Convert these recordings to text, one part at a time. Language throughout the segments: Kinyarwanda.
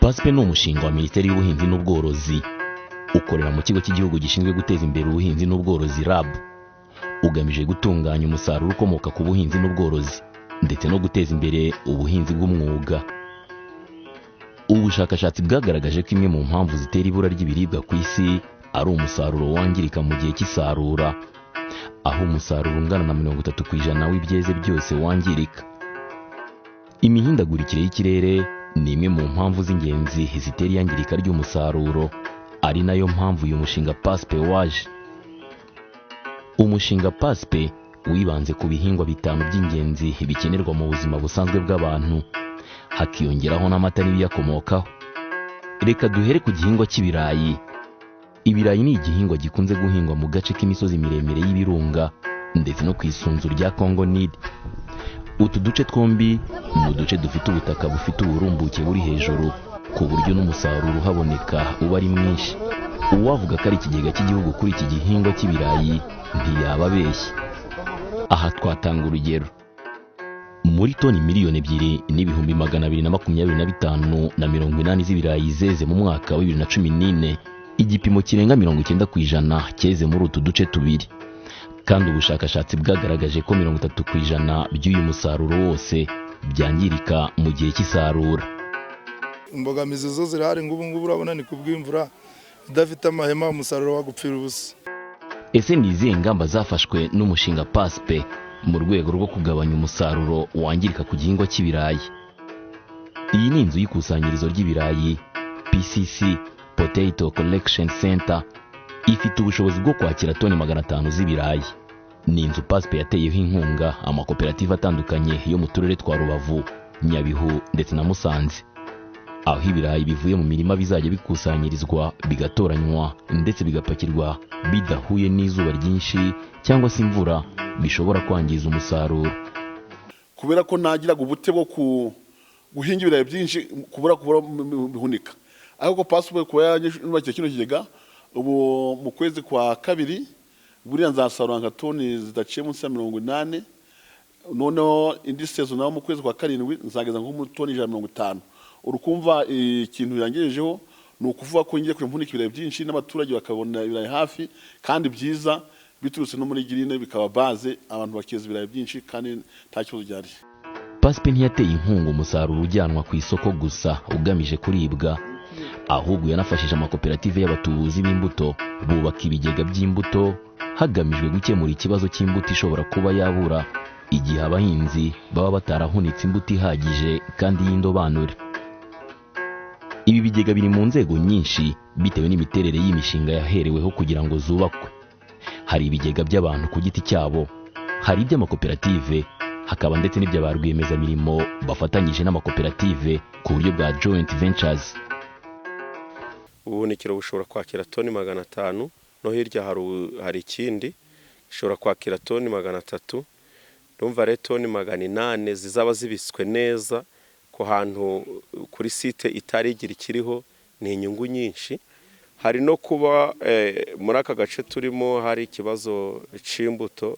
PASP ni umushinga wa Minisiteri y'Ubuhinzi n'Ubworozi ukorera mu kigo cy'igihugu gishinzwe guteza imbere ubuhinzi n'ubworozi RAB, ugamije gutunganya umusaruro ukomoka ku buhinzi n'ubworozi ndetse no guteza imbere ubuhinzi bw'umwuga. Ubushakashatsi bwagaragaje ko imwe mu mpamvu zitera ibura ry'ibiribwa ku isi ari umusaruro wangirika mu gihe cy'isarura, aho umusaruro ungana na 30% w'ibyeze byose wangirika. Imihindagurikire y'ikirere ni imwe mu mpamvu z'ingenzi zitera iyangirika ry'umusaruro, ari nayo mpamvu uyu mushinga PASP waje. Umushinga PASP wibanze ku bihingwa bitanu by'ingenzi bikenerwa mu buzima busanzwe bw'abantu, hakiyongeraho n'amata n'ibiyakomokaho. Reka duhere ku gihingwa cy'ibirayi. Ibirayi ni igihingwa gikunze guhingwa mu gace k'imisozi miremire y'ibirunga ndetse no ku isunzu rya Congo Nil. Utu duce twombi ni uduce dufite ubutaka bufite uburumbuke buri hejuru, ku buryo n'umusaruro uhaboneka uba ari mwinshi. Uwavuga ko ari ikigega cy'igihugu kuri iki gihingwa cy'ibirayi ntiyaba abeshya. Aha twatanga urugero. Muri toni 2,225,080 z'ibirayi zeze mu mwaka wa 2014, igipimo kirenga 90% cyeze muri utu duce tubiri. Kandi ubushakashatsi bwagaragaje ko 30% by'uyu musaruro wose byangirika mu gihe cy'isarura. Imbogamizi zo zirahari ngubu urabona ni kubw'imvura idafite amahema, umusaruro wagupfira ubusa. Ese ni izihe ngamba zafashwe n'umushinga PASP mu rwego rwo kugabanya umusaruro wangirika ku gihingwa cy'ibirayi? Iyi ni inzu y'ikusanyirizo ry'ibirayi, PCC Potato Collection Center, ifite ubushobozi bwo kwakira toni 500 z'ibirayi. Ni inzu PASP yateyeho inkunga amakoperative atandukanye yo mu turere twa Rubavu, Nyabihu ndetse na Musanze, aho ibirayi bivuye mu mirima bizajya bikusanyirizwa, bigatoranywa ndetse bigapakirwa bidahuye n'izuba ryinshi cyangwa se imvura bishobora kwangiza umusaruro. Kubera ko nagiraga ubute bwo guhinga ibirayi byinshi kubura bihunika, ariko PASP kuba yanyubakira kino kigega, ubu mu kwezi kwa kabiri buriya nzasarura nka toni zidaciye munsi ya 80, noneho indi season naho mu kwezi kwa karindwi nzageza nko mu toni 150. Urukumva ikintu yangejejeho ni ukuvuga ko ngiye kumvunika ibirayi byinshi n'abaturage bakabona ibirayi hafi kandi byiza, biturutse no muri girine, bikaba baze abantu bakeza ibirayi byinshi kandi nta kibazo gihari. PASP ntiyateye inkunga umusaruro ujyanwa ku isoko gusa ugamije kuribwa, ahubwo yanafashije amakoperative y'abatubuzi b'imbuto bubaka ibigega by'imbuto, hagamijwe gukemura ikibazo cy'imbuto ishobora kuba yabura igihe abahinzi baba batarahunitse imbuto ihagije kandi y'indobanure. Ibi bigega biri mu nzego nyinshi bitewe n'imiterere y'imishinga yahereweho kugira ngo zubakwe. Hari ibigega by'abantu ku giti cyabo, hari iby'amakoperative, hakaba ndetse n'iby'aba rwiyemezamirimo bafatanyije n'amakoperative ku buryo bwa joint ventures. Ubuhunikiro bushobora kwakira toni 500, no hirya hari ikindi gishobora kwakira toni 300. Ndumva rero toni 800 zizaba zibitswe neza ku hantu kuri site itari igira ikiriho, ni inyungu nyinshi. Hari no kuba muri aka gace turimo hari ikibazo c'imbuto,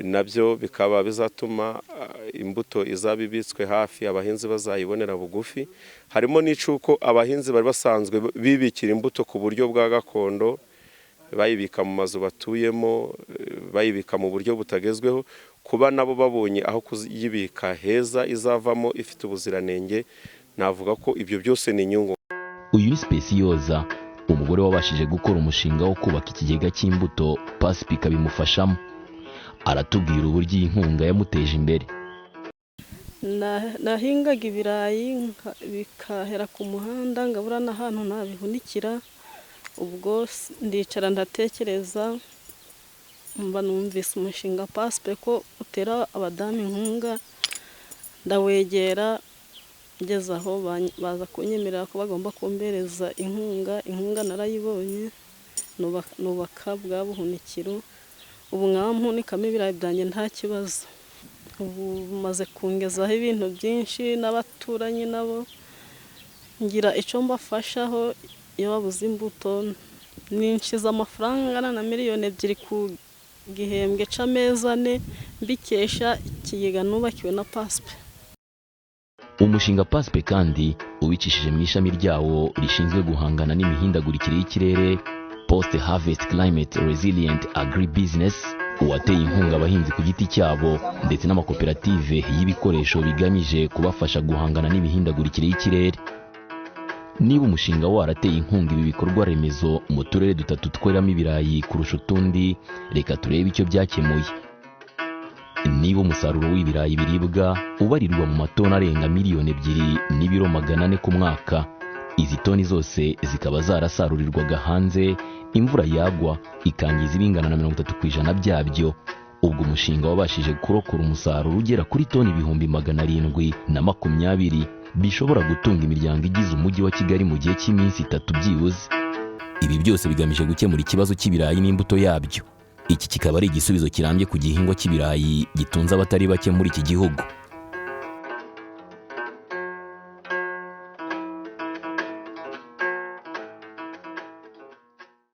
nabyo bikaba bizatuma imbuto izabibitswe hafi abahinzi bazayibonera bugufi. Harimo n'icuko abahinzi bari basanzwe bibikira imbuto ku buryo bwa gakondo, bayibika mu mazu batuyemo, bayibika mu buryo butagezweho, kuba nabo babonye aho kuyibika heza izavamo ifite ubuziranenge, navuga ko ibyo byose ni inyungu. Uyu ni Specioza, umugore wabashije gukora umushinga wo kubaka ikigega cy'imbuto PASP ikabimufashamo. Aratubwira uburyo iyi nkunga yamuteje imbere. Nahingaga ibirayi bikahera ku muhanda, ngabura n'ahantu nabihunikira. Ubwo ndicara ndatekereza, mba numvise umushinga PASP ko utera abadamu inkunga, ndawegera ngeze aho baza kunyemerera ko bagomba kumbereza inkunga narayibonye, nubaka bwa buhunikiro. Ubu nkaba mpunikamo ibirayi byanjye nta kibazo. Ubu maze kungezaho ibintu byinshi n'abaturanyi nabo ngira icyo mbafashaho. Iyo babuze imbuto ninshiza amafaranga angana na 2 miliyoni ku gihembwe c'amezi 4 mbikesha ikigega nubakiwe na PASP. umushinga PASP kandi ubicishije mu ishami ryawo rishinzwe guhangana n'imihindagurikire y'ikirere, Post Harvest Climate Resilient Agribusiness, wateye inkunga abahinzi ku giti cyabo ndetse n'amakoperative y'ibikoresho bigamije kubafasha guhangana n'imihindagurikire y'ikirere. Niba umushinga warateye inkunga ibi bikorwa remezo mu turere 3 tweramo ibirayi kurusha utundi, reka turebe icyo byakemuye. Niba umusaruro w'ibirayi biribwa ubarirwa mu matoni arenga miliyoni 2 n'ibiro 400 ku mwaka, izi toni zose zikaba zarasarurirwaga hanze, imvura yagwa ikangiza ibingana na 30% byabyo, ubwo umushinga wabashije kurokora umusaruro ugera kuri toni 720 bishobora gutunga imiryango igize umujyi wa Kigali mu gihe cy'iminsi 3 byibuze. Ibi byose bigamije gukemura ikibazo cy'ibirayi n'imbuto yabyo. Iki kikaba ari igisubizo kirambye ku gihingwa cy'ibirayi gitunze abatari bake muri iki gihugu.